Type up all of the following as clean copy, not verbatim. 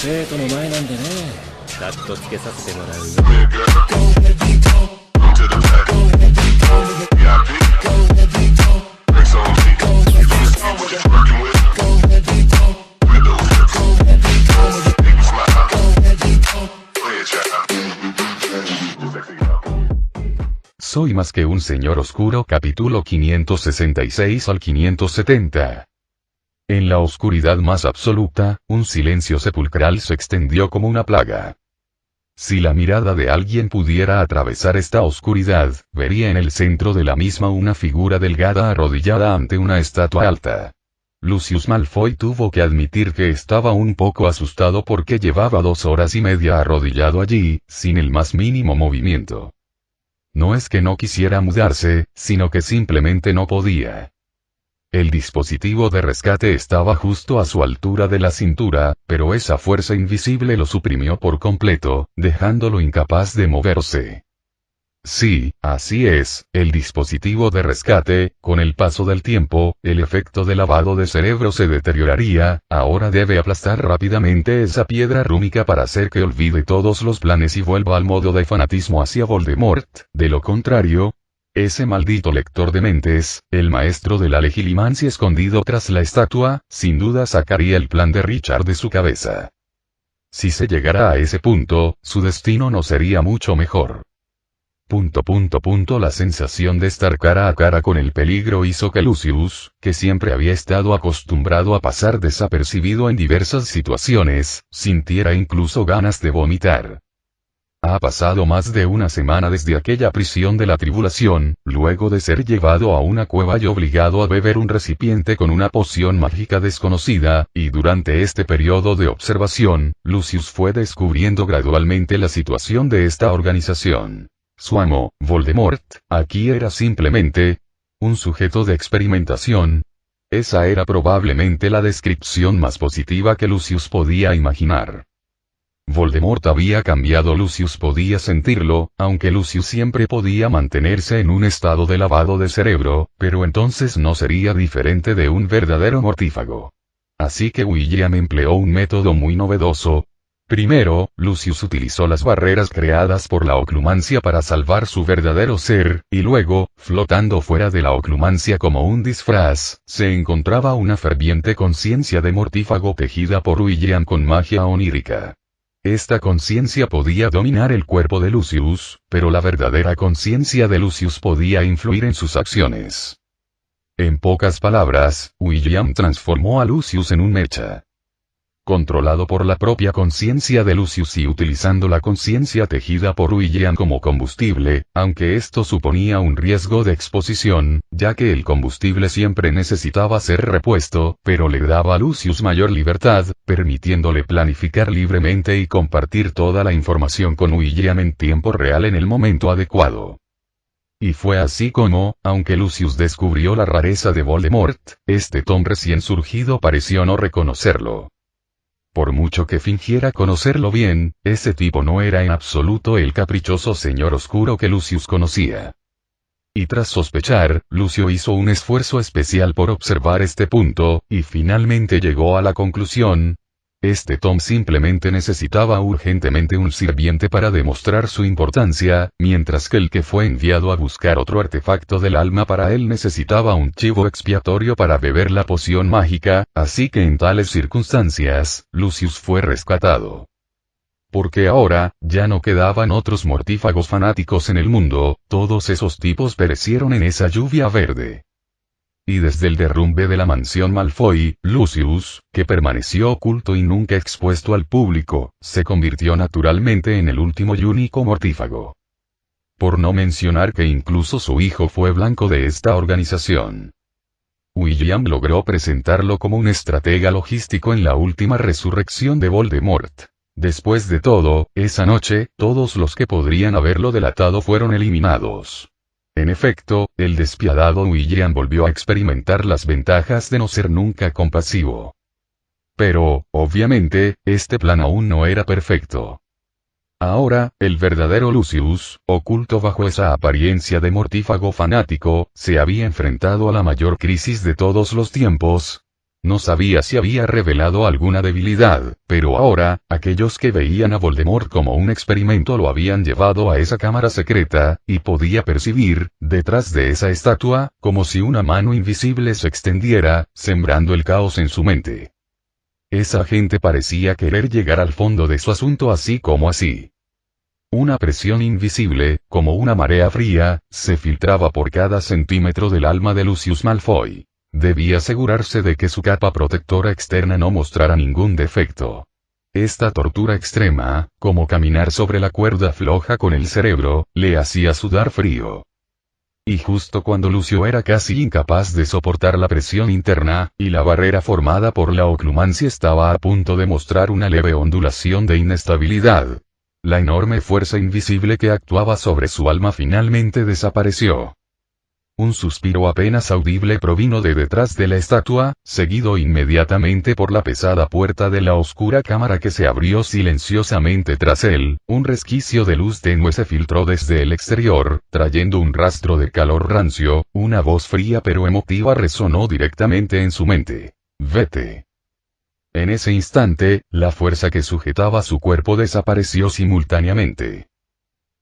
生徒の前なんでね。カットつけさせてもらうよ。Soy más que un señor oscuro, capítulo 566 al 570. En la oscuridad más absoluta, un silencio sepulcral se extendió como una plaga. Si la mirada de alguien pudiera atravesar esta oscuridad, vería en el centro de la misma una figura delgada arrodillada ante una estatua alta. Lucius Malfoy tuvo que admitir que estaba un poco asustado porque llevaba 2 horas y media arrodillado allí, sin el más mínimo movimiento. No es que no quisiera mudarse, sino que simplemente no podía. El dispositivo de rescate estaba justo a su altura de la cintura, pero esa fuerza invisible lo suprimió por completo, dejándolo incapaz de moverse. Sí, así es, el dispositivo de rescate, con el paso del tiempo, el efecto de lavado de cerebro se deterioraría, ahora debe aplastar rápidamente esa piedra rúnica para hacer que olvide todos los planes y vuelva al modo de fanatismo hacia Voldemort, de lo contrario, ese maldito lector de mentes, el maestro de la legilimancia escondido tras la estatua, sin duda sacaría el plan de Richard de su cabeza. Si se llegara a ese punto, su destino no sería mucho mejor. La sensación de estar cara a cara con el peligro hizo que Lucius, que siempre había estado acostumbrado a pasar desapercibido en diversas situaciones, sintiera incluso ganas de vomitar. Ha pasado más de una semana desde aquella prisión de la tribulación, luego de ser llevado a una cueva y obligado a beber un recipiente con una poción mágica desconocida, y durante este periodo de observación, Lucius fue descubriendo gradualmente la situación de esta organización. Su amo, Voldemort, aquí era simplemente un sujeto de experimentación. Esa era probablemente la descripción más positiva que Lucius podía imaginar. Voldemort había cambiado, Lucius podía sentirlo, aunque Lucius siempre podía mantenerse en un estado de lavado de cerebro, pero entonces no sería diferente de un verdadero mortífago. Así que William empleó un método muy novedoso. Primero, Lucius utilizó las barreras creadas por la oclumancia para salvar su verdadero ser, y luego, flotando fuera de la oclumancia como un disfraz, se encontraba una ferviente conciencia de mortífago tejida por William con magia onírica. Esta conciencia podía dominar el cuerpo de Lucius, pero la verdadera conciencia de Lucius podía influir en sus acciones. En pocas palabras, William transformó a Lucius en un mecha. Controlado por la propia conciencia de Lucius y utilizando la conciencia tejida por William como combustible, aunque esto suponía un riesgo de exposición, ya que el combustible siempre necesitaba ser repuesto, pero le daba a Lucius mayor libertad, permitiéndole planificar libremente y compartir toda la información con William en tiempo real en el momento adecuado. Y fue así como, aunque Lucius descubrió la rareza de Voldemort, este Tom recién surgido pareció no reconocerlo. Por mucho que fingiera conocerlo bien, ese tipo no era en absoluto el caprichoso señor oscuro que Lucius conocía. Y tras sospechar, Lucio hizo un esfuerzo especial por observar este punto, y finalmente llegó a la conclusión: este Tom simplemente necesitaba urgentemente un sirviente para demostrar su importancia, mientras que el que fue enviado a buscar otro artefacto del alma para él necesitaba un chivo expiatorio para beber la poción mágica, así que en tales circunstancias, Lucius fue rescatado. Porque ahora, ya no quedaban otros mortífagos fanáticos en el mundo, todos esos tipos perecieron en esa lluvia verde. Y desde el derrumbe de la mansión Malfoy, Lucius, que permaneció oculto y nunca expuesto al público, se convirtió naturalmente en el último y único mortífago. Por no mencionar que incluso su hijo fue blanco de esta organización. William logró presentarlo como un estratega logístico en la última resurrección de Voldemort. Después de todo, esa noche, todos los que podrían haberlo delatado fueron eliminados. En efecto, el despiadado William volvió a experimentar las ventajas de no ser nunca compasivo. Pero, obviamente, este plan aún no era perfecto. Ahora, el verdadero Lucius, oculto bajo esa apariencia de mortífago fanático, se había enfrentado a la mayor crisis de todos los tiempos. No sabía si había revelado alguna debilidad, pero ahora, aquellos que veían a Voldemort como un experimento lo habían llevado a esa cámara secreta, y podía percibir, detrás de esa estatua, como si una mano invisible se extendiera, sembrando el caos en su mente. Esa gente parecía querer llegar al fondo de su asunto así como así. Una presión invisible, como una marea fría, se filtraba por cada centímetro del alma de Lucius Malfoy. Debía asegurarse de que su capa protectora externa no mostrara ningún defecto. Esta tortura extrema, como caminar sobre la cuerda floja con el cerebro, le hacía sudar frío. Y justo cuando Lucio era casi incapaz de soportar la presión interna, y la barrera formada por la oclumancia estaba a punto de mostrar una leve ondulación de inestabilidad. La enorme fuerza invisible que actuaba sobre su alma finalmente desapareció. Un suspiro apenas audible provino de detrás de la estatua, seguido inmediatamente por la pesada puerta de la oscura cámara que se abrió silenciosamente tras él. Un resquicio de luz tenue se filtró desde el exterior, trayendo un rastro de calor rancio. Una voz fría pero emotiva resonó directamente en su mente. «Vete». En ese instante, la fuerza que sujetaba su cuerpo desapareció simultáneamente.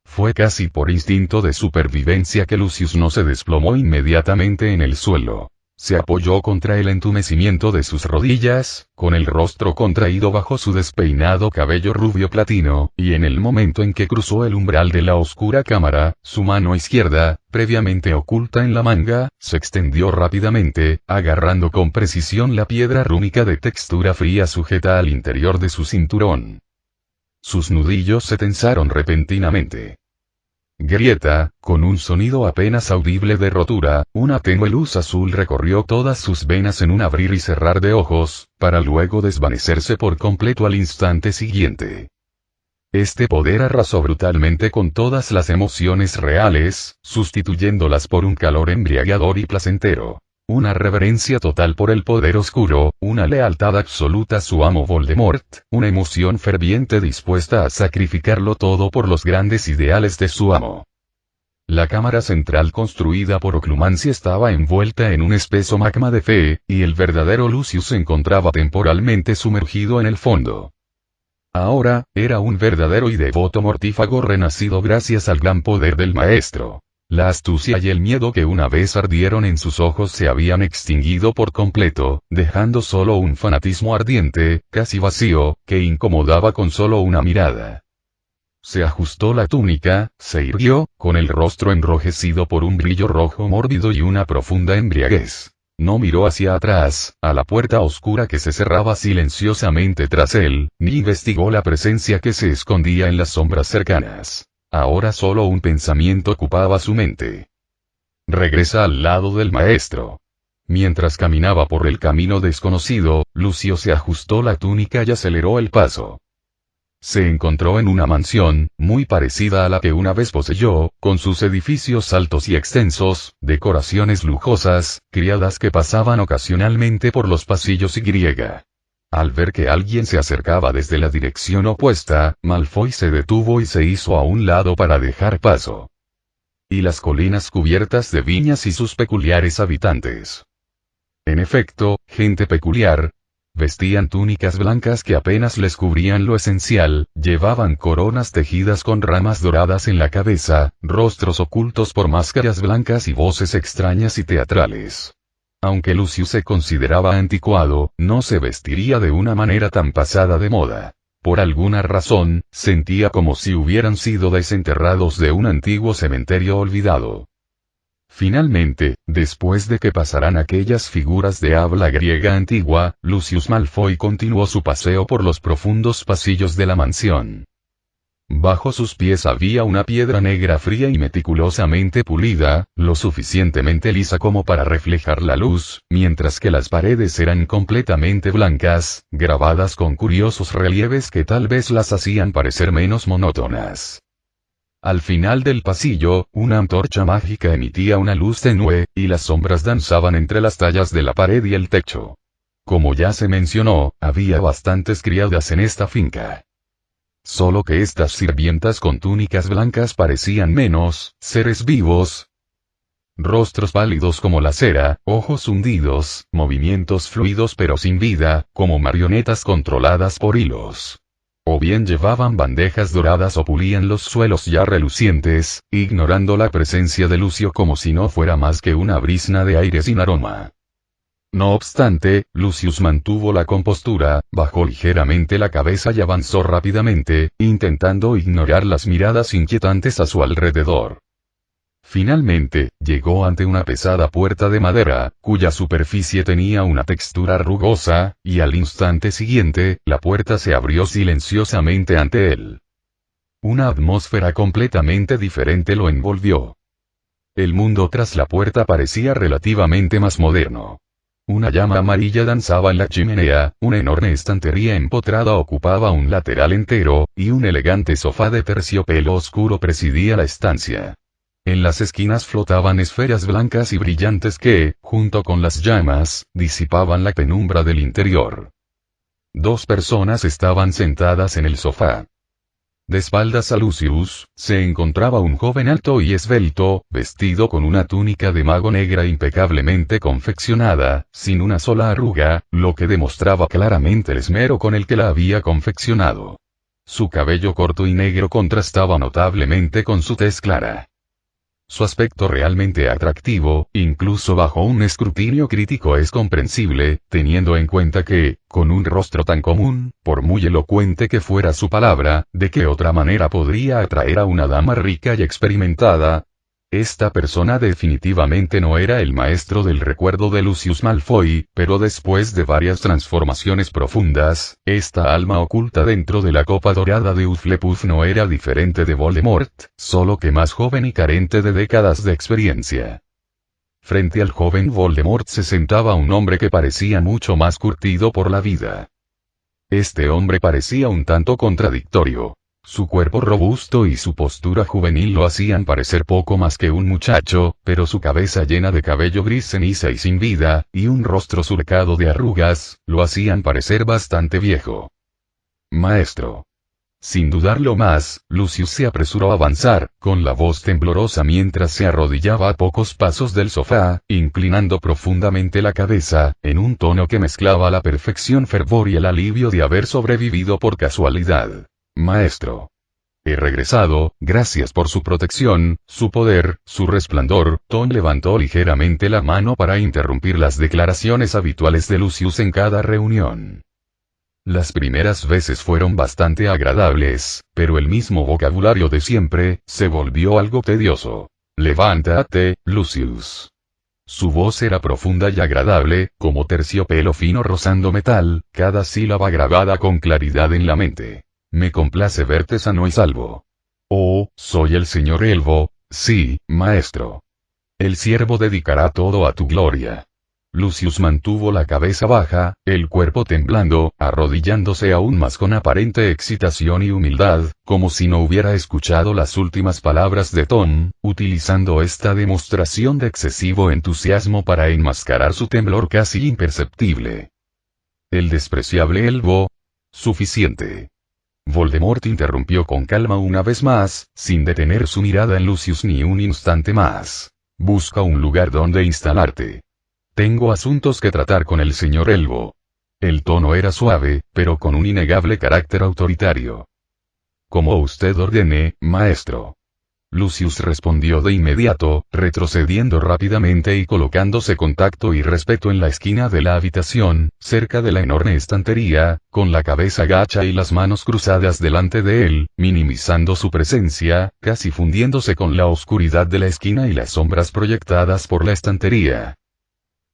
Fue casi por instinto de supervivencia que Lucius no se desplomó inmediatamente en el suelo. Se apoyó contra el entumecimiento de sus rodillas, con el rostro contraído bajo su despeinado cabello rubio platino, y en el momento en que cruzó el umbral de la oscura cámara, su mano izquierda, previamente oculta en la manga, se extendió rápidamente, agarrando con precisión la piedra rúnica de textura fría sujeta al interior de su cinturón. Sus nudillos se tensaron repentinamente. Grieta, con un sonido apenas audible de rotura, una tenue luz azul recorrió todas sus venas en un abrir y cerrar de ojos, para luego desvanecerse por completo al instante siguiente. Este poder arrasó brutalmente con todas las emociones reales, sustituyéndolas por un calor embriagador y placentero. Una reverencia total por el poder oscuro, una lealtad absoluta a su amo Voldemort, una emoción ferviente dispuesta a sacrificarlo todo por los grandes ideales de su amo. La cámara central construida por oclumancia estaba envuelta en un espeso magma de fe, y el verdadero Lucius se encontraba temporalmente sumergido en el fondo. Ahora, era un verdadero y devoto mortífago renacido gracias al gran poder del maestro. La astucia y el miedo que una vez ardieron en sus ojos se habían extinguido por completo, dejando solo un fanatismo ardiente, casi vacío, que incomodaba con solo una mirada. Se ajustó la túnica, se irguió, con el rostro enrojecido por un brillo rojo mórbido y una profunda embriaguez. No miró hacia atrás, a la puerta oscura que se cerraba silenciosamente tras él, ni investigó la presencia que se escondía en las sombras cercanas. Ahora solo un pensamiento ocupaba su mente. Regresa al lado del maestro. Mientras caminaba por el camino desconocido, Lucio se ajustó la túnica y aceleró el paso. Se encontró en una mansión, muy parecida a la que una vez poseyó, con sus edificios altos y extensos, decoraciones lujosas, criadas que pasaban ocasionalmente por los pasillos y griega. Al ver que alguien se acercaba desde la dirección opuesta, Malfoy se detuvo y se hizo a un lado para dejar paso. Y las colinas cubiertas de viñas y sus peculiares habitantes. En efecto, gente peculiar. Vestían túnicas blancas que apenas les cubrían lo esencial, llevaban coronas tejidas con ramas doradas en la cabeza, rostros ocultos por máscaras blancas y voces extrañas y teatrales. Aunque Lucius se consideraba anticuado, no se vestiría de una manera tan pasada de moda. Por alguna razón, sentía como si hubieran sido desenterrados de un antiguo cementerio olvidado. Finalmente, después de que pasaran aquellas figuras de habla griega antigua, Lucius Malfoy continuó su paseo por los profundos pasillos de la mansión. Bajo sus pies había una piedra negra fría y meticulosamente pulida, lo suficientemente lisa como para reflejar la luz, mientras que las paredes eran completamente blancas, grabadas con curiosos relieves que tal vez las hacían parecer menos monótonas. Al final del pasillo, una antorcha mágica emitía una luz tenue, y las sombras danzaban entre las tallas de la pared y el techo. Como ya se mencionó, había bastantes criadas en esta finca. Solo que estas sirvientas con túnicas blancas parecían menos seres vivos. Rostros pálidos como la cera, ojos hundidos, movimientos fluidos pero sin vida, como marionetas controladas por hilos. O bien llevaban bandejas doradas o pulían los suelos ya relucientes, ignorando la presencia de Lucio como si no fuera más que una brizna de aire sin aroma. No obstante, Lucius mantuvo la compostura, bajó ligeramente la cabeza y avanzó rápidamente, intentando ignorar las miradas inquietantes a su alrededor. Finalmente, llegó ante una pesada puerta de madera, cuya superficie tenía una textura rugosa, y al instante siguiente, la puerta se abrió silenciosamente ante él. Una atmósfera completamente diferente lo envolvió. El mundo tras la puerta parecía relativamente más moderno. Una llama amarilla danzaba en la chimenea, una enorme estantería empotrada ocupaba un lateral entero, y un elegante sofá de terciopelo oscuro presidía la estancia. En las esquinas flotaban esferas blancas y brillantes que, junto con las llamas, disipaban la penumbra del interior. 2 personas estaban sentadas en el sofá. De espaldas a Lucius, se encontraba un joven alto y esbelto, vestido con una túnica de mago negra impecablemente confeccionada, sin una sola arruga, lo que demostraba claramente el esmero con el que la había confeccionado. Su cabello corto y negro contrastaba notablemente con su tez clara. Su aspecto realmente atractivo, incluso bajo un escrutinio crítico es comprensible, teniendo en cuenta que, con un rostro tan común, por muy elocuente que fuera su palabra, ¿de qué otra manera podría atraer a una dama rica y experimentada? Esta persona definitivamente no era el maestro del recuerdo de Lucius Malfoy, pero después de varias transformaciones profundas, esta alma oculta dentro de la copa dorada de Hufflepuff no era diferente de Voldemort, solo que más joven y carente de décadas de experiencia. Frente al joven Voldemort se sentaba un hombre que parecía mucho más curtido por la vida. Este hombre parecía un tanto contradictorio. Su cuerpo robusto y su postura juvenil lo hacían parecer poco más que un muchacho, pero su cabeza llena de cabello gris ceniza y sin vida, y un rostro surcado de arrugas, lo hacían parecer bastante viejo. Maestro. Sin dudarlo más, Lucius se apresuró a avanzar, con la voz temblorosa mientras se arrodillaba a pocos pasos del sofá, inclinando profundamente la cabeza, en un tono que mezclaba a la perfección fervor y el alivio de haber sobrevivido por casualidad. Maestro. He regresado, gracias por su protección, su poder, su resplandor. Tom levantó ligeramente la mano para interrumpir las declaraciones habituales de Lucius en cada reunión. Las primeras veces fueron bastante agradables, pero el mismo vocabulario de siempre, se volvió algo tedioso. Levántate, Lucius. Su voz era profunda y agradable, como terciopelo fino rozando metal, cada sílaba grabada con claridad en la mente. Me complace verte sano y salvo. Oh, soy el señor Elvo, sí, maestro. El siervo dedicará todo a tu gloria. Lucius mantuvo la cabeza baja, el cuerpo temblando, arrodillándose aún más con aparente excitación y humildad, como si no hubiera escuchado las últimas palabras de Tom, utilizando esta demostración de excesivo entusiasmo para enmascarar su temblor casi imperceptible. El despreciable Elvo. Suficiente. Voldemort interrumpió con calma una vez más, sin detener su mirada en Lucius ni un instante más. Busca un lugar donde instalarte. Tengo asuntos que tratar con el señor Elvo. El tono era suave, pero con un innegable carácter autoritario. Como usted ordene, maestro. Lucius respondió de inmediato, retrocediendo rápidamente y colocándose con tacto y respeto en la esquina de la habitación, cerca de la enorme estantería, con la cabeza gacha y las manos cruzadas delante de él, minimizando su presencia, casi fundiéndose con la oscuridad de la esquina y las sombras proyectadas por la estantería.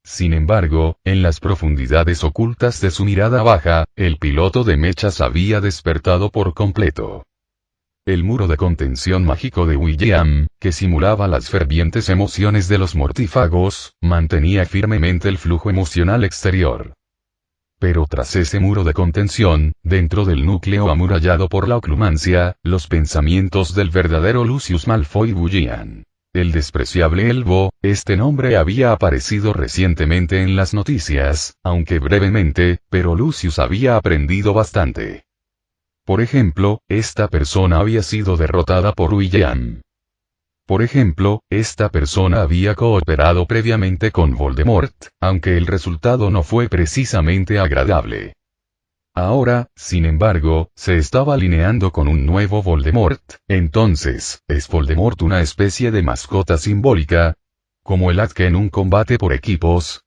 Sin embargo, en las profundidades ocultas de su mirada baja, el piloto de mechas había despertado por completo. El muro de contención mágico de William, que simulaba las fervientes emociones de los mortífagos, mantenía firmemente el flujo emocional exterior. Pero tras ese muro de contención, dentro del núcleo amurallado por la oclumancia, los pensamientos del verdadero Lucius Malfoy bullían. El despreciable Elvo, este nombre había aparecido recientemente en las noticias, aunque brevemente, pero Lucius había aprendido bastante. Por ejemplo, esta persona había sido derrotada por William. Por ejemplo, esta persona había cooperado previamente con Voldemort, aunque el resultado no fue precisamente agradable. Ahora, sin embargo, se estaba alineando con un nuevo Voldemort. Entonces, ¿es Voldemort una especie de mascota simbólica? ¿Como el Adke en un combate por equipos?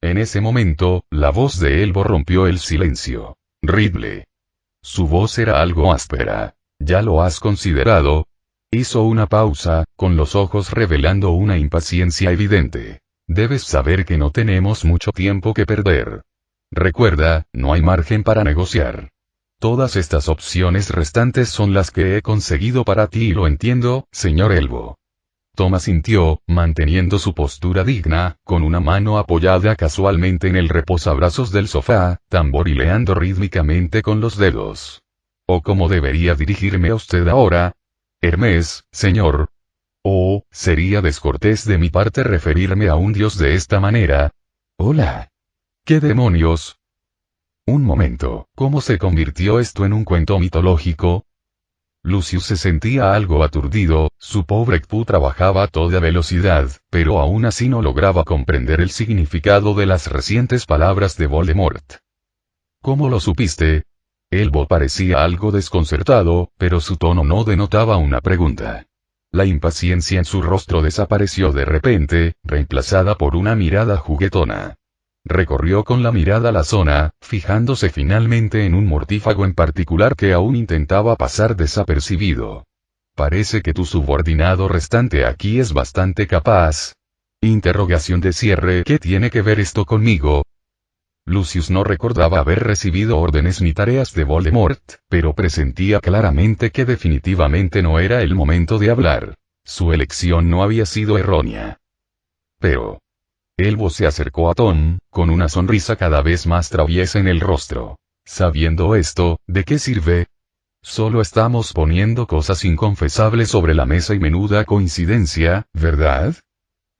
En ese momento, la voz de Elbo rompió el silencio. Ridley. Su voz era algo áspera. ¿Ya lo has considerado? Hizo una pausa, con los ojos revelando una impaciencia evidente. Debes saber que no tenemos mucho tiempo que perder. Recuerda, no hay margen para negociar. Todas estas opciones restantes son las que he conseguido para ti y lo entiendo, señor Elbo. Tom asintió, manteniendo su postura digna, con una mano apoyada casualmente en el reposabrazos del sofá, tamborileando rítmicamente con los dedos. ¿O cómo debería dirigirme a usted ahora? Hermes, señor. ¿O sería descortés de mi parte referirme a un dios de esta manera? Hola. ¿Qué demonios? Un momento, ¿cómo se convirtió esto en un cuento mitológico? Lucius se sentía algo aturdido, su pobre Q trabajaba a toda velocidad, pero aún así no lograba comprender el significado de las recientes palabras de Voldemort. ¿Cómo lo supiste? Elbo parecía algo desconcertado, pero su tono no denotaba una pregunta. La impaciencia en su rostro desapareció de repente, reemplazada por una mirada juguetona. Recorrió con la mirada la zona, fijándose finalmente en un mortífago en particular que aún intentaba pasar desapercibido. Parece que tu subordinado restante aquí es bastante capaz. Interrogación de cierre. ¿Qué tiene que ver esto conmigo? Lucius no recordaba haber recibido órdenes ni tareas de Voldemort, pero presentía claramente que definitivamente no era el momento de hablar. Su elección no había sido errónea. Pero... Elbo se acercó a Tom, con una sonrisa cada vez más traviesa en el rostro. Sabiendo esto, ¿de qué sirve? Solo estamos poniendo cosas inconfesables sobre la mesa y menuda coincidencia, ¿verdad?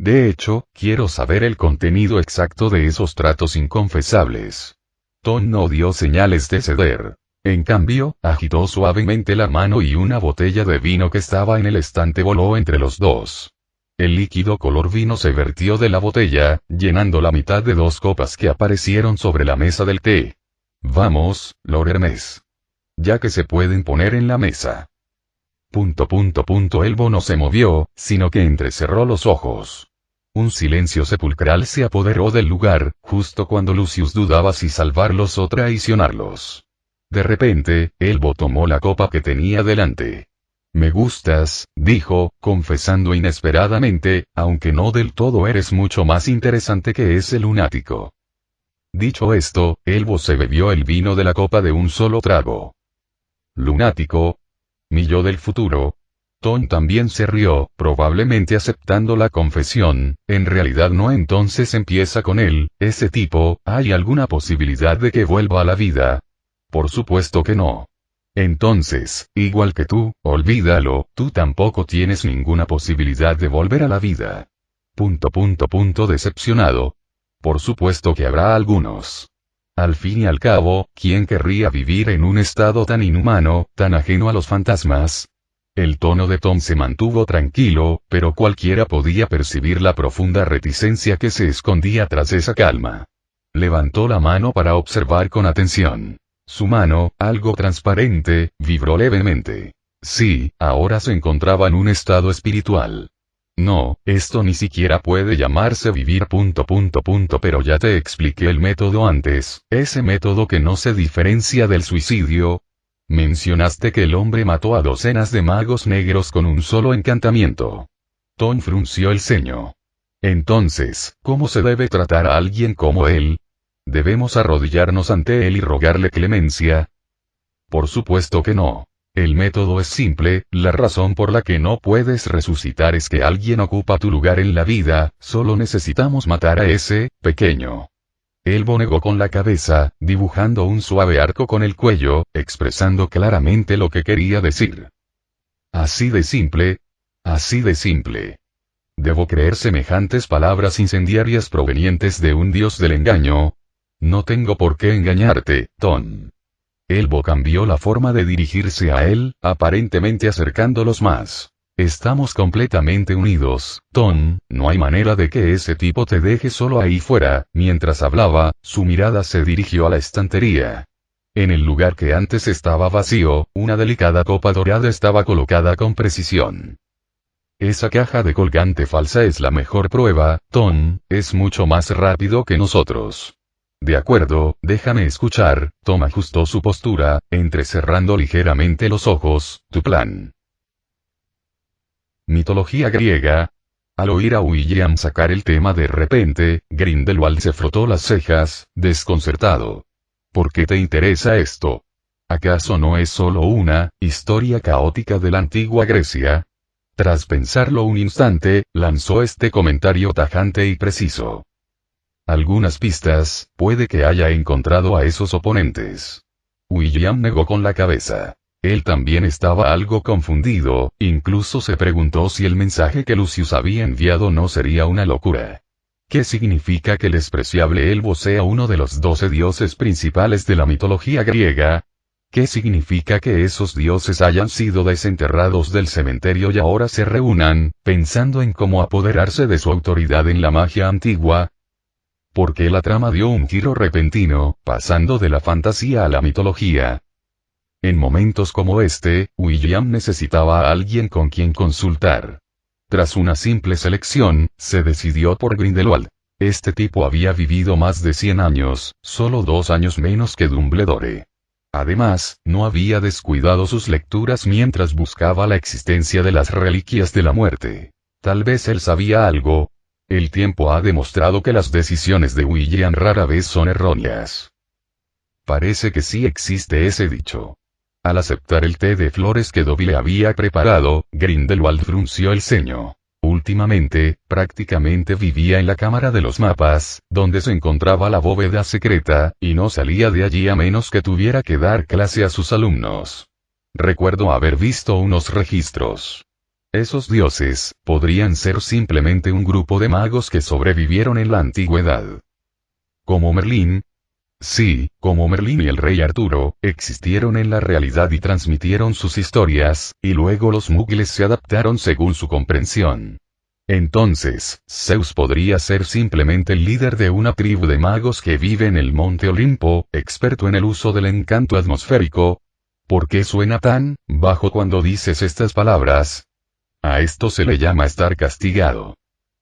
De hecho, quiero saber el contenido exacto de esos tratos inconfesables. Tom no dio señales de ceder. En cambio, agitó suavemente la mano y una botella de vino que estaba en el estante voló entre los dos. El líquido color vino se vertió de la botella, llenando la mitad de dos copas que aparecieron sobre la mesa del té. Vamos, Lord Hermes. Ya que se pueden poner en la mesa. Elbo no se movió, sino que entrecerró los ojos. Un silencio sepulcral se apoderó del lugar, justo cuando Lucius dudaba si salvarlos o traicionarlos. De repente, Elbo tomó la copa que tenía delante. Me gustas, dijo, confesando inesperadamente, aunque no del todo eres mucho más interesante que ese lunático. Dicho esto, Elbo se bebió el vino de la copa de un solo trago. ¿Lunático? ¿Mi yo del futuro? Tom también se rió, probablemente aceptando la confesión. En realidad no. Entonces empieza con él, ese tipo, ¿hay alguna posibilidad de que vuelva a la vida? Por supuesto que no. Entonces, igual que tú, olvídalo, tú tampoco tienes ninguna posibilidad de volver a la vida. Decepcionado. Por supuesto que habrá algunos. Al fin y al cabo, ¿quién querría vivir en un estado tan inhumano, tan ajeno a los fantasmas? El tono de Tom se mantuvo tranquilo, pero cualquiera podía percibir la profunda reticencia que se escondía tras esa calma. Levantó la mano para observar con atención. Su mano, algo transparente, vibró levemente. Sí, ahora se encontraba en un estado espiritual. No, esto ni siquiera puede llamarse vivir. Pero ya te expliqué el método antes, ese método que no se diferencia del suicidio. Mencionaste que el hombre mató a docenas de magos negros con un solo encantamiento. Tom frunció el ceño. Entonces, ¿cómo se debe tratar a alguien como él? ¿Debemos arrodillarnos ante él y rogarle clemencia? Por supuesto que no. El método es simple, la razón por la que no puedes resucitar es que alguien ocupa tu lugar en la vida, solo necesitamos matar a ese, pequeño. Elbo negó con la cabeza, dibujando un suave arco con el cuello, expresando claramente lo que quería decir. Así de simple. Así de simple. ¿Debo creer semejantes palabras incendiarias provenientes de un dios del engaño? No tengo por qué engañarte, Tom. Elbo cambió la forma de dirigirse a él, aparentemente acercándolos más. Estamos completamente unidos, Tom, no hay manera de que ese tipo te deje solo ahí fuera. Mientras hablaba, su mirada se dirigió a la estantería. En el lugar que antes estaba vacío, una delicada copa dorada estaba colocada con precisión. Esa caja de colgante falsa es la mejor prueba, Tom, es mucho más rápido que nosotros. De acuerdo, déjame escuchar. Tom ajustó su postura, entrecerrando ligeramente los ojos. Tu plan. Mitología griega. Al oír a William sacar el tema de repente, Grindelwald se frotó las cejas, desconcertado. ¿Por qué te interesa esto? ¿Acaso no es solo una historia caótica de la antigua Grecia? Tras pensarlo un instante, lanzó este comentario tajante y preciso. Algunas pistas, puede que haya encontrado a esos oponentes. William negó con la cabeza. Él también estaba algo confundido, incluso se preguntó si el mensaje que Lucius había enviado no sería una locura. ¿Qué significa que el despreciable Elbo sea uno de los 12 dioses principales de la mitología griega? ¿Qué significa que esos dioses hayan sido desenterrados del cementerio y ahora se reúnan, pensando en cómo apoderarse de su autoridad en la magia antigua? ¿Por qué la trama dio un giro repentino, pasando de la fantasía a la mitología? En momentos como este, William necesitaba a alguien con quien consultar. Tras una simple selección, se decidió por Grindelwald. Este tipo había vivido más de 100 años, solo 2 años menos que Dumbledore. Además, no había descuidado sus lecturas mientras buscaba la existencia de las reliquias de la muerte. Tal vez él sabía algo. El tiempo ha demostrado que las decisiones de William rara vez son erróneas. Parece que sí existe ese dicho. Al aceptar el té de flores que Dobby le había preparado, Grindelwald frunció el ceño. Últimamente, prácticamente vivía en la cámara de los mapas, donde se encontraba la bóveda secreta, y no salía de allí a menos que tuviera que dar clase a sus alumnos. Recuerdo haber visto unos registros. Esos dioses, podrían ser simplemente un grupo de magos que sobrevivieron en la antigüedad. Como Merlín. Sí, como Merlín y el rey Arturo, existieron en la realidad y transmitieron sus historias, y luego los muggles se adaptaron según su comprensión. Entonces, Zeus podría ser simplemente el líder de una tribu de magos que vive en el Monte Olimpo, experto en el uso del encanto atmosférico. ¿Por qué suena tan bajo cuando dices estas palabras? A esto se le llama estar castigado.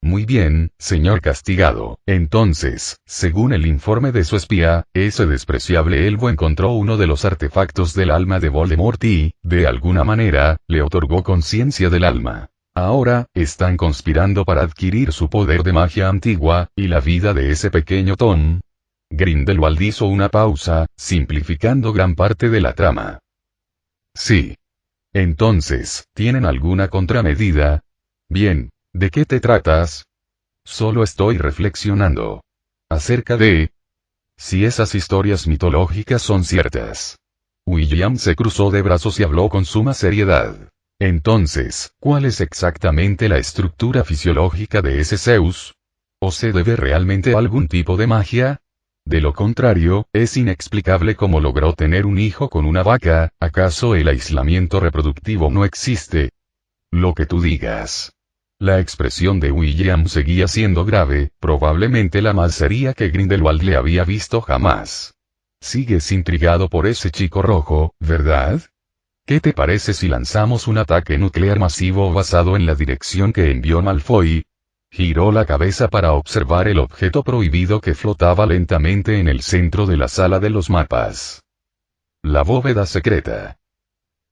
Muy bien, señor castigado. Entonces, según el informe de su espía, ese despreciable Elbo encontró uno de los artefactos del alma de Voldemort y, de alguna manera, le otorgó conciencia del alma. Ahora, están conspirando para adquirir su poder de magia antigua, y la vida de ese pequeño Tom. Grindelwald hizo una pausa, simplificando gran parte de la trama. Sí. Entonces, ¿tienen alguna contramedida? Bien. ¿De qué te tratas? Solo estoy reflexionando. Acerca de... si esas historias mitológicas son ciertas. William se cruzó de brazos y habló con suma seriedad. Entonces, ¿cuál es exactamente la estructura fisiológica de ese Zeus? ¿O se debe realmente a algún tipo de magia? De lo contrario, es inexplicable cómo logró tener un hijo con una vaca. ¿Acaso el aislamiento reproductivo no existe? Lo que tú digas. La expresión de William seguía siendo grave, probablemente la más seria que Grindelwald le había visto jamás. Sigues intrigado por ese chico rojo, ¿verdad? ¿Qué te parece si lanzamos un ataque nuclear masivo basado en la dirección que envió Malfoy? Giró la cabeza para observar el objeto prohibido que flotaba lentamente en el centro de la sala de los mapas. La bóveda secreta.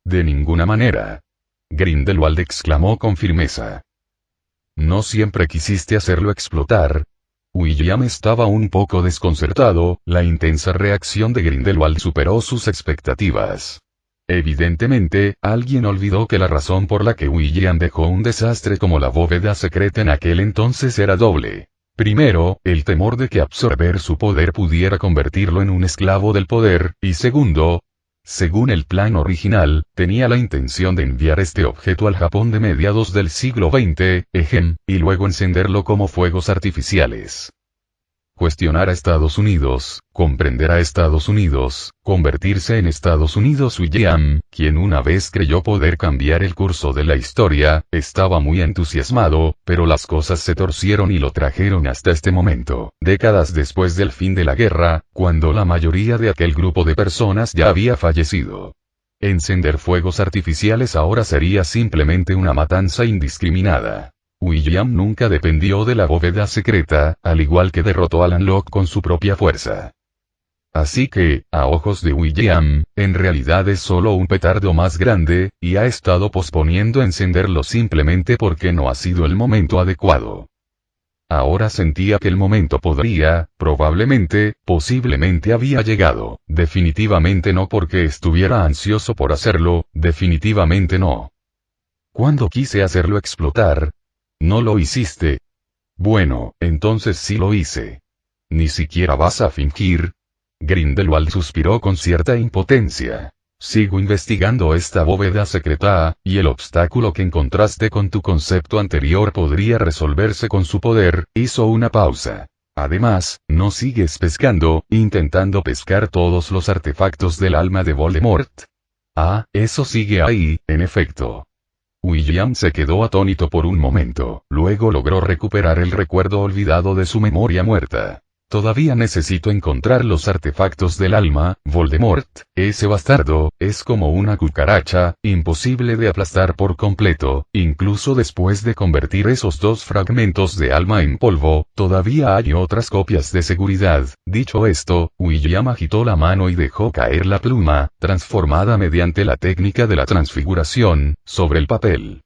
De ninguna manera. Grindelwald exclamó con firmeza. ¿No siempre quisiste hacerlo explotar? William estaba un poco desconcertado, la intensa reacción de Grindelwald superó sus expectativas. Evidentemente, alguien olvidó que la razón por la que William dejó un desastre como la bóveda secreta en aquel entonces era doble. Primero, el temor de que absorber su poder pudiera convertirlo en un esclavo del poder, y segundo, según el plan original, tenía la intención de enviar este objeto al Japón de mediados del siglo XX, y luego encenderlo como fuegos artificiales. cuestionar a Estados Unidos, comprender a Estados Unidos, convertirse en Estados Unidos. William, quien una vez creyó poder cambiar el curso de la historia, estaba muy entusiasmado, pero las cosas se torcieron y lo trajeron hasta este momento, décadas después del fin de la guerra, cuando la mayoría de aquel grupo de personas ya había fallecido. Encender fuegos artificiales ahora sería simplemente una matanza indiscriminada. William nunca dependió de la bóveda secreta, al igual que derrotó a Alan Locke con su propia fuerza. Así que, a ojos de William, en realidad es solo un petardo más grande, y ha estado posponiendo encenderlo simplemente porque no ha sido el momento adecuado. Ahora sentía que el momento podría, probablemente, posiblemente había llegado. Definitivamente no porque estuviera ansioso por hacerlo, definitivamente no. Cuando quise hacerlo explotar, ¿no lo hiciste? Bueno, entonces sí lo hice. ¿Ni siquiera vas a fingir? Grindelwald suspiró con cierta impotencia. Sigo investigando esta bóveda secreta, y el obstáculo que encontraste con tu concepto anterior podría resolverse con su poder. Hizo una pausa. Además, ¿no sigues pescando, intentando pescar todos los artefactos del alma de Voldemort? Ah, eso sigue ahí, en efecto. William se quedó atónito por un momento, luego logró recuperar el recuerdo olvidado de su memoria muerta. Todavía necesito encontrar los artefactos del alma. Voldemort, ese bastardo, es como una cucaracha, imposible de aplastar por completo, incluso después de convertir esos dos fragmentos de alma en polvo, todavía hay otras copias de seguridad. Dicho esto, William agitó la mano y dejó caer la pluma, transformada mediante la técnica de la transfiguración, sobre el papel.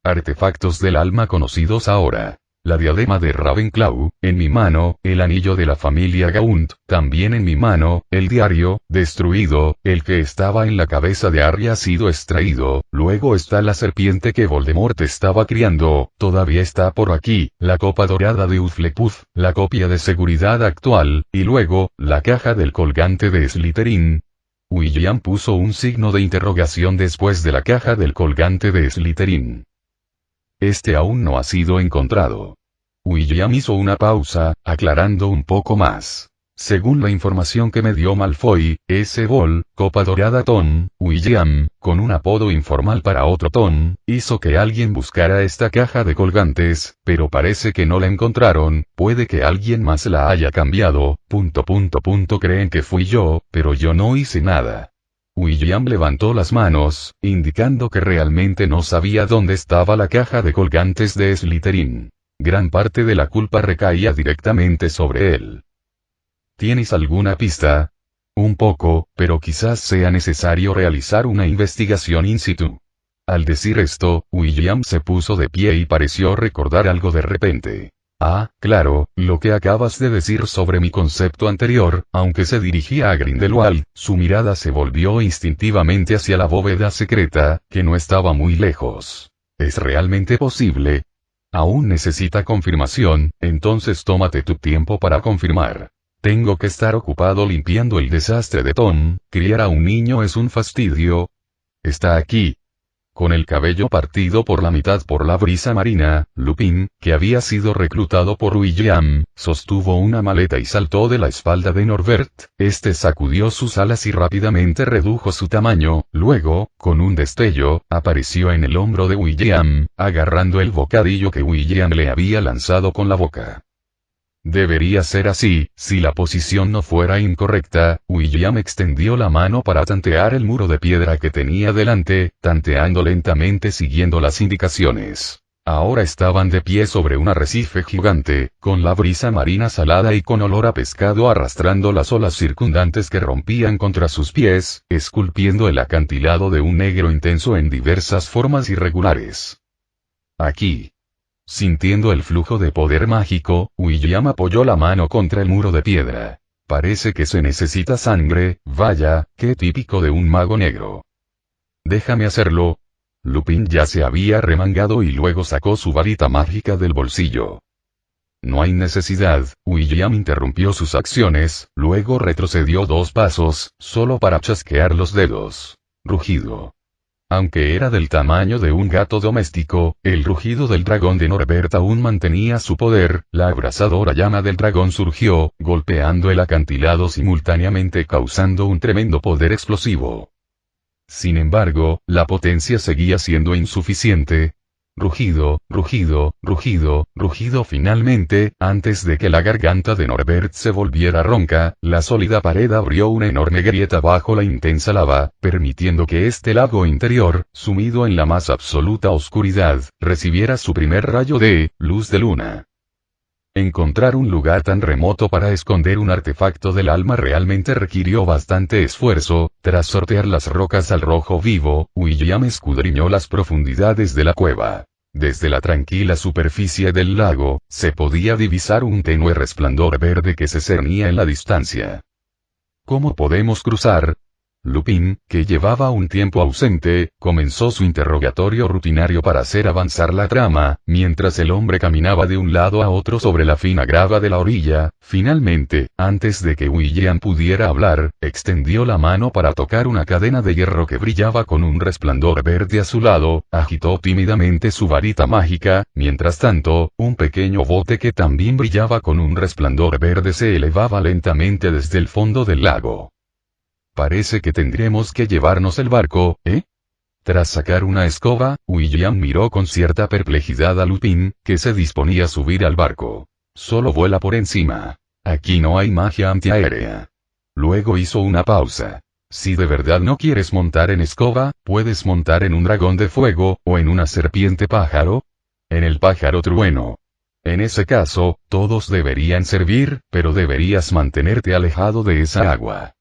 Artefactos del alma conocidos ahora. La diadema de Ravenclaw, en mi mano, el anillo de la familia Gaunt, también en mi mano, el diario, destruido, el que estaba en la cabeza de Harry ha sido extraído, luego está la serpiente que Voldemort estaba criando, todavía está por aquí, la copa dorada de Hufflepuff, la copia de seguridad actual, y luego, la caja del colgante de Slytherin. William puso un signo de interrogación después de la caja del colgante de Slytherin. Este aún no ha sido encontrado. William hizo una pausa, aclarando un poco más. Según la información que me dio Malfoy, ese bol, copa dorada Tom, William, con un apodo informal para otro Tom, hizo que alguien buscara esta caja de colgantes, pero parece que no la encontraron, puede que alguien más la haya cambiado, ... Creen que fui yo, pero yo no hice nada. William levantó las manos, indicando que realmente no sabía dónde estaba la caja de colgantes de Slytherin. Gran parte de la culpa recaía directamente sobre él. ¿Tienes alguna pista? Un poco, pero quizás sea necesario realizar una investigación in situ. Al decir esto, William se puso de pie y pareció recordar algo de repente. Ah, claro, lo que acabas de decir sobre mi concepto anterior. Aunque se dirigía a Grindelwald, su mirada se volvió instintivamente hacia la bóveda secreta, que no estaba muy lejos. ¿Es realmente posible? Aún necesita confirmación, entonces tómate tu tiempo para confirmar. Tengo que estar ocupado limpiando el desastre de Tom. Criar a un niño es un fastidio. Está aquí. Con el cabello partido por la mitad por la brisa marina, Lupin, que había sido reclutado por William, sostuvo una maleta y saltó de la espalda de Norbert. Este sacudió sus alas y rápidamente redujo su tamaño, luego, con un destello, apareció en el hombro de William, agarrando el bocadillo que William le había lanzado con la boca. Debería ser así, si la posición no fuera incorrecta. William extendió la mano para tantear el muro de piedra que tenía delante, tanteando lentamente siguiendo las indicaciones. Ahora estaban de pie sobre un arrecife gigante, con la brisa marina salada y con olor a pescado arrastrando las olas circundantes que rompían contra sus pies, esculpiendo el acantilado de un negro intenso en diversas formas irregulares. Aquí. Sintiendo el flujo de poder mágico, William apoyó la mano contra el muro de piedra. Parece que se necesita sangre. Vaya, qué típico de un mago negro. Déjame hacerlo. Lupin ya se había remangado y luego sacó su varita mágica del bolsillo. No hay necesidad. William interrumpió sus acciones, luego retrocedió 2 pasos, solo para chasquear los dedos. Rugido. Aunque era del tamaño de un gato doméstico, el rugido del dragón de Norbert aún mantenía su poder, la abrasadora llama del dragón surgió, golpeando el acantilado simultáneamente causando un tremendo poder explosivo. Sin embargo, la potencia seguía siendo insuficiente. Rugido, rugido, rugido, rugido finalmente, antes de que la garganta de Norbert se volviera ronca, la sólida pared abrió una enorme grieta bajo la intensa lava, permitiendo que este lago interior, sumido en la más absoluta oscuridad, recibiera su primer rayo de luz de luna. Encontrar un lugar tan remoto para esconder un artefacto del alma realmente requirió bastante esfuerzo. Tras sortear las rocas al rojo vivo, William escudriñó las profundidades de la cueva. Desde la tranquila superficie del lago, se podía divisar un tenue resplandor verde que se cernía en la distancia. ¿Cómo podemos cruzar? Lupin, que llevaba un tiempo ausente, comenzó su interrogatorio rutinario para hacer avanzar la trama, mientras el hombre caminaba de un lado a otro sobre la fina grava de la orilla. Finalmente, antes de que William pudiera hablar, extendió la mano para tocar una cadena de hierro que brillaba con un resplandor verde a su lado, agitó tímidamente su varita mágica, mientras tanto, un pequeño bote que también brillaba con un resplandor verde se elevaba lentamente desde el fondo del lago. Parece que tendremos que llevarnos el barco, ¿eh? Tras sacar una escoba, William miró con cierta perplejidad a Lupin, que se disponía a subir al barco. Solo vuela por encima. Aquí no hay magia antiaérea. Luego hizo una pausa. Si de verdad no quieres montar en escoba, puedes montar en un dragón de fuego, o en una serpiente pájaro. En el pájaro trueno. En ese caso, todos deberían servir, pero deberías mantenerte alejado de esa agua.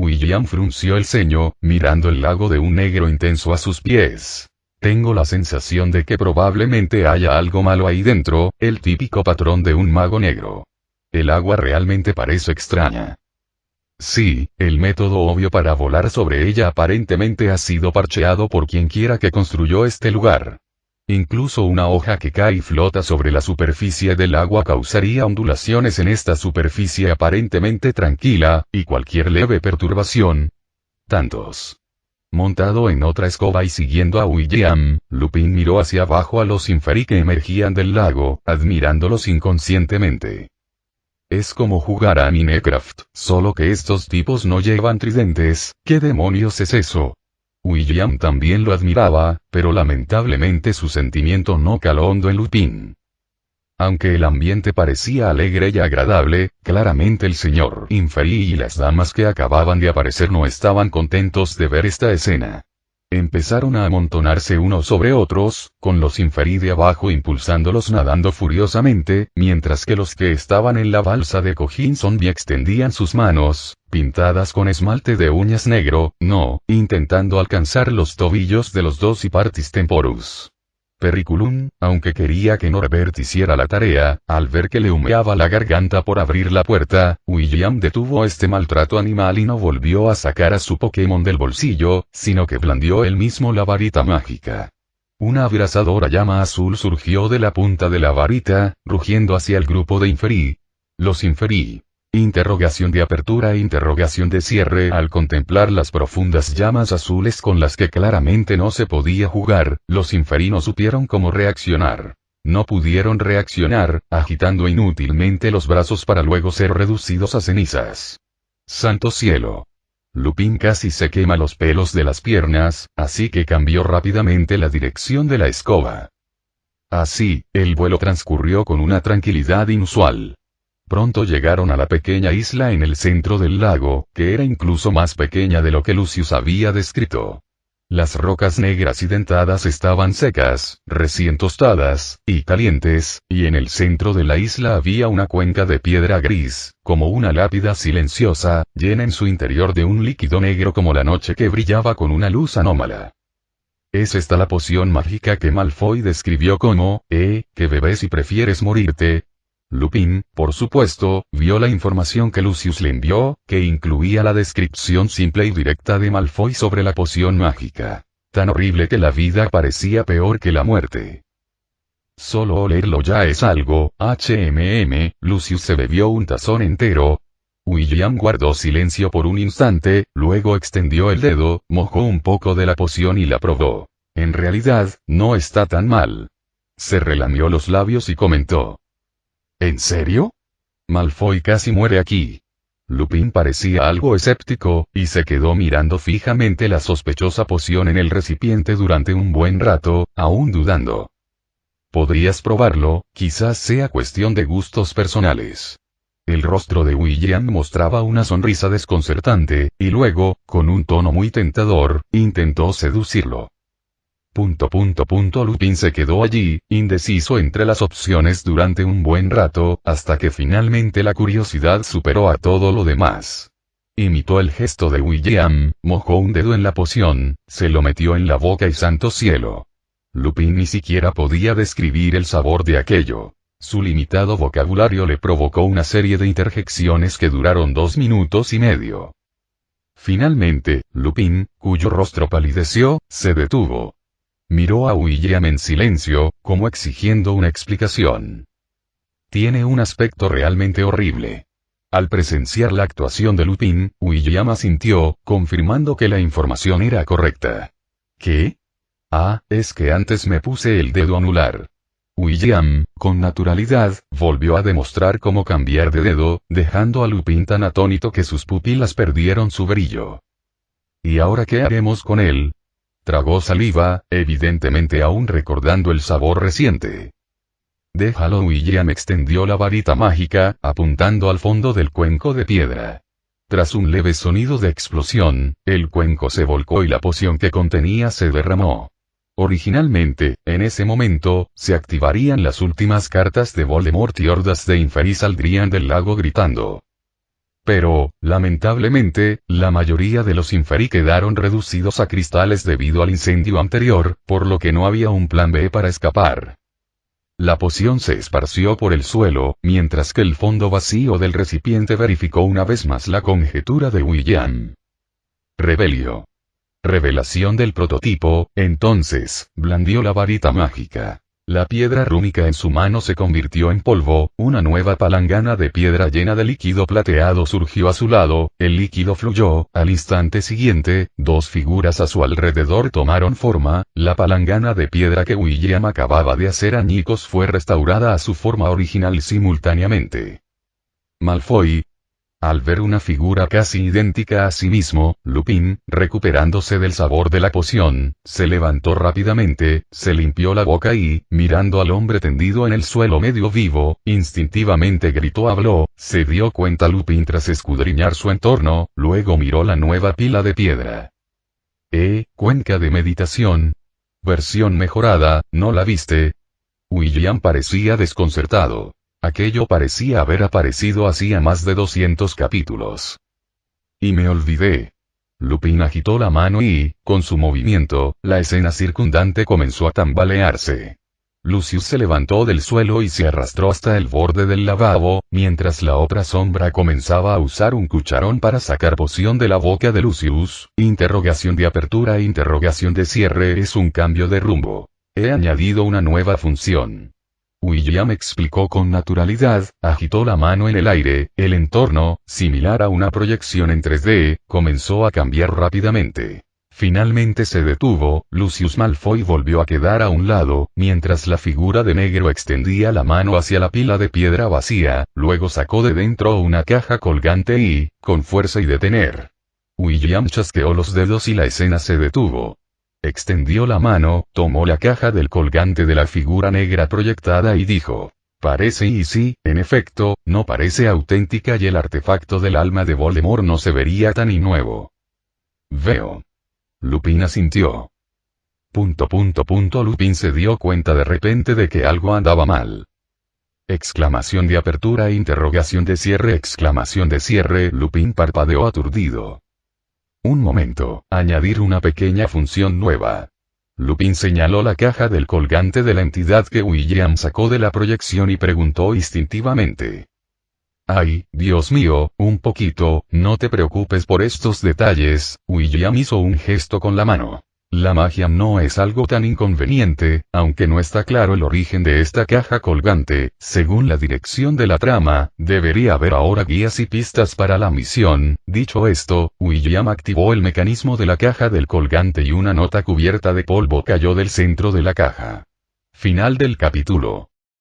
William frunció el ceño, mirando el lago de un negro intenso a sus pies. Tengo la sensación de que probablemente haya algo malo ahí dentro, el típico patrón de un mago negro. El agua realmente parece extraña. Sí, el método obvio para volar sobre ella aparentemente ha sido parcheado por quienquiera que construyó este lugar. Incluso una hoja que cae y flota sobre la superficie del agua causaría ondulaciones en esta superficie aparentemente tranquila, y cualquier leve perturbación. Tantos. Montado en otra escoba y siguiendo a William, Lupin miró hacia abajo a los Inferi que emergían del lago, admirándolos inconscientemente. Es como jugar a Minecraft, solo que estos tipos no llevan tridentes. ¿Qué demonios es eso? William también lo admiraba, pero lamentablemente su sentimiento no caló hondo en Lupin. Aunque el ambiente parecía alegre y agradable, claramente el señor Inferi y las damas que acababan de aparecer no estaban contentos de ver esta escena. Empezaron a amontonarse unos sobre otros, con los Inferi de abajo impulsándolos nadando furiosamente, mientras que los que estaban en la balsa de cojín zombie extendían sus manos, pintadas con esmalte de uñas negro, intentando alcanzar los tobillos de los dos Hypartis Temporus. Periculum, aunque quería que Norbert hiciera la tarea, al ver que le humeaba la garganta por abrir la puerta, William detuvo este maltrato animal y no volvió a sacar a su Pokémon del bolsillo, sino que blandió él mismo la varita mágica. Una abrasadora llama azul surgió de la punta de la varita, rugiendo hacia el grupo de Inferi. Los Inferi. Interrogación de apertura e interrogación de cierre. Al contemplar las profundas llamas azules con las que claramente no se podía jugar, los Inferi no supieron cómo reaccionar. No pudieron reaccionar, agitando inútilmente los brazos para luego ser reducidos a cenizas. ¡Santo cielo! Lupin casi se quema los pelos de las piernas, así que cambió rápidamente la dirección de la escoba. Así, el vuelo transcurrió con una tranquilidad inusual. Pronto llegaron a la pequeña isla en el centro del lago, que era incluso más pequeña de lo que Lucius había descrito. Las rocas negras y dentadas estaban secas, recién tostadas, y calientes, y en el centro de la isla había una cuenca de piedra gris, como una lápida silenciosa, llena en su interior de un líquido negro como la noche que brillaba con una luz anómala. ¿Es esta la poción mágica que Malfoy describió como, que bebes si prefieres morirte? Lupin, por supuesto, vio la información que Lucius le envió, que incluía la descripción simple y directa de Malfoy sobre la poción mágica. Tan horrible que la vida parecía peor que la muerte. Solo olerlo ya es algo. Lucius se bebió un tazón entero. William guardó silencio por un instante, luego extendió el dedo, mojó un poco de la poción y la probó. En realidad, no está tan mal. Se relamió los labios y comentó. ¿En serio? Malfoy casi muere aquí. Lupin parecía algo escéptico, y se quedó mirando fijamente la sospechosa poción en el recipiente durante un buen rato, aún dudando. Podrías probarlo, quizás sea cuestión de gustos personales. El rostro de William mostraba una sonrisa desconcertante, y luego, con un tono muy tentador, intentó seducirlo. Lupin se quedó allí, indeciso entre las opciones durante un buen rato, hasta que finalmente la curiosidad superó a todo lo demás. Imitó el gesto de William, mojó un dedo en la poción, se lo metió en la boca y santo cielo. Lupin ni siquiera podía describir el sabor de aquello. Su limitado vocabulario le provocó una serie de interjecciones que duraron 2 minutos y medio. Finalmente, Lupin, cuyo rostro palideció, se detuvo. Miró a William en silencio, como exigiendo una explicación. Tiene un aspecto realmente horrible. Al presenciar la actuación de Lupin, William asintió, confirmando que la información era correcta. ¿Qué? Ah, es que antes me puse el dedo anular. William, con naturalidad, volvió a demostrar cómo cambiar de dedo, dejando a Lupin tan atónito que sus pupilas perdieron su brillo. ¿Y ahora qué haremos con él? Tragó saliva, evidentemente aún recordando el sabor reciente. Déjalo. William extendió la varita mágica, apuntando al fondo del cuenco de piedra. Tras un leve sonido de explosión, el cuenco se volcó y la poción que contenía se derramó. Originalmente, en ese momento, se activarían las últimas cartas de Voldemort y hordas de Inferi saldrían del lago gritando. Pero, lamentablemente, la mayoría de los Inferi quedaron reducidos a cristales debido al incendio anterior, por lo que no había un plan B para escapar. La poción se esparció por el suelo, mientras que el fondo vacío del recipiente verificó una vez más la conjetura de William. Revelio. Revelación del prototipo, entonces, blandió la varita mágica. La piedra rúnica en su mano se convirtió en polvo, una nueva palangana de piedra llena de líquido plateado surgió a su lado, el líquido fluyó, al instante siguiente, 2 figuras a su alrededor tomaron forma, la palangana de piedra que William acababa de hacer añicos fue restaurada a su forma original simultáneamente. Malfoy. Al ver una figura casi idéntica a sí mismo, Lupin, recuperándose del sabor de la poción, se levantó rápidamente, se limpió la boca y, mirando al hombre tendido en el suelo medio vivo, instintivamente habló, se dio cuenta Lupin tras escudriñar su entorno, luego miró la nueva pila de piedra. Cuenca de meditación. Versión mejorada, ¿no la viste? William parecía desconcertado. Aquello parecía haber aparecido hacía más de 200 capítulos. Y me olvidé. Lupin agitó la mano y, con su movimiento, la escena circundante comenzó a tambalearse. Lucius se levantó del suelo y se arrastró hasta el borde del lavabo, mientras la otra sombra comenzaba a usar un cucharón para sacar poción de la boca de Lucius. Interrogación de apertura e interrogación de cierre es un cambio de rumbo. He añadido una nueva función. William explicó con naturalidad, agitó la mano en el aire, el entorno, similar a una proyección en 3D, comenzó a cambiar rápidamente. Finalmente se detuvo, Lucius Malfoy volvió a quedar a un lado, mientras la figura de negro extendía la mano hacia la pila de piedra vacía, luego sacó de dentro una caja colgante y, con fuerza y detener. William chasqueó los dedos y la escena se detuvo. Extendió la mano, tomó la caja del colgante de la figura negra proyectada y dijo, parece y sí, en efecto, no parece auténtica y el artefacto del alma de Voldemort no se vería tan nuevo. Veo. Lupin asintió. Lupin se dio cuenta de repente de que algo andaba mal. Exclamación de apertura e interrogación de cierre. Exclamación de cierre. Lupin parpadeó aturdido. Un momento, añadir una pequeña función nueva. Lupin señaló la caja del colgante de la entidad que William sacó de la proyección y preguntó instintivamente. Ay, Dios mío, un poquito, no te preocupes por estos detalles. William hizo un gesto con la mano. La magia no es algo tan inconveniente, aunque no está claro el origen de esta caja colgante. Según la dirección de la trama, debería haber ahora guías y pistas para la misión. Dicho esto, William activó el mecanismo de la caja del colgante y una nota cubierta de polvo cayó del centro de la caja. Final del capítulo.